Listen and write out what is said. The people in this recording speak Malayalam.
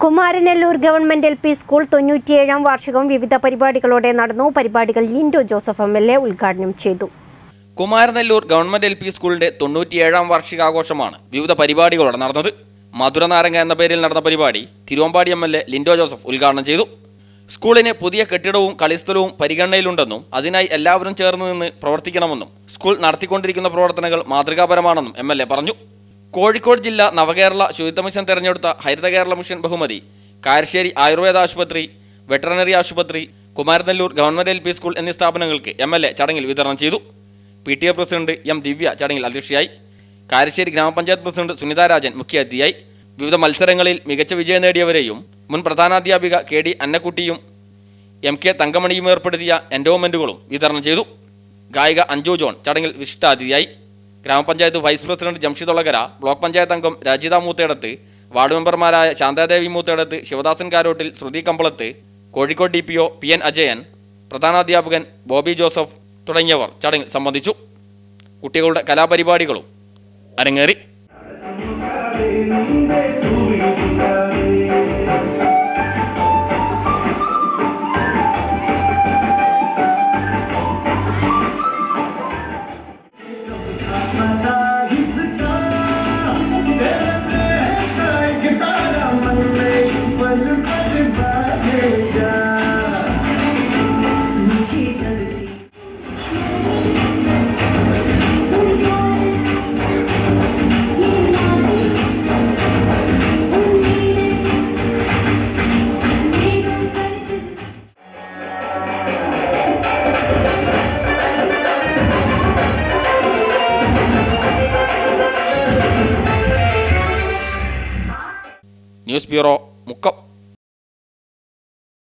Kumaranellur government LP. സ്കൂൾ 97ാം വാർഷികം വിവിധ പരിപാടികളോടെ നടന്നു. പരിപാടികൾ ലിൻഡോ ജോസഫ് എം.എൽ.എ ഉദ്ഘാടനം ചെയ്തു. Kumaranellur government LP. സ്കൂളിന്റെ 97ാം വാർഷികാഘോഷമാണ് വിവിധ പരിപാടികളോടെ നടന്നത്. മധുരനാരങ്ങ എന്ന പേരിൽ നടന്ന പരിപാടി തിരുവമ്പാടി എം.എൽ.എ ലിൻഡോ ജോസഫ് ഉദ്ഘാടനം ചെയ്തു. സ്കൂളിന് പുതിയ കെട്ടിടവും കളിസ്ഥലവും പരിഗണനയിലുണ്ടെന്നും അതിനായി എല്ലാവരും ചേർന്ന് നിന്ന് പ്രവർത്തിക്കണമെന്നും സ്കൂൾ നടത്തിക്കൊണ്ടിരിക്കുന്ന പ്രവർത്തനങ്ങൾ മാതൃകാപരമാണെന്നും എം.എൽ.എ പറഞ്ഞു. കോഴിക്കോട് ജില്ല നവകേരള ശുചിത്വ മിഷൻ തെരഞ്ഞെടുത്ത ഹരിത കേരള മിഷൻ ബഹുമതി കാരശ്ശേരി ആയുർവേദ ആശുപത്രി, വെറ്ററിനറി ആശുപത്രി, കുമാരനെല്ലൂർ ഗവൺമെന്റ് എൽ.പി. സ്കൂൾ എന്നീ സ്ഥാപനങ്ങൾക്ക് എം.എൽ.എ ചടങ്ങിൽ വിതരണം ചെയ്തു. PTA president M. ദിവ്യ ചടങ്ങിൽ അധ്യക്ഷയായി. കാരശ്ശേരി ഗ്രാമപഞ്ചായത്ത് പ്രസിഡന്റ് സുനിത രാജൻ മുഖ്യാതിഥിയായി. വിവിധ മത്സരങ്ങളിൽ മികച്ച വിജയം നേടിയവരെയും മുൻ പ്രധാനാധ്യാപിക KD അന്നക്കുട്ടിയും MK തങ്കമണിയും ഏർപ്പെടുത്തിയ എൻഡോമെന്റുകളും വിതരണം ചെയ്തു. ഗായിക അഞ്ജു ജോൺ ചടങ്ങിൽ വിശിഷ്ടാതിഥിയായി. ഗ്രാമപഞ്ചായത്ത് vice president Jamshid Olakara, block panchayat അംഗം രാജിത മൂത്തേടത്ത്, വാർഡ് മെമ്പർമാരായ ശാന്താദേവി മൂത്തേടത്ത്, ശിവദാസൻ കാരോട്ടിൽ, ശ്രുതി കമ്പളത്ത്, കോഴിക്കോട് DPO PN അജയൻ, പ്രധാനാധ്യാപകൻ ബോബി ജോസഫ് തുടങ്ങിയവർ ചടങ്ങിൽ സംബന്ധിച്ചു. കുട്ടികളുടെ കലാപരിപാടികളും അരങ്ങേറി. News bureau, Mukkam.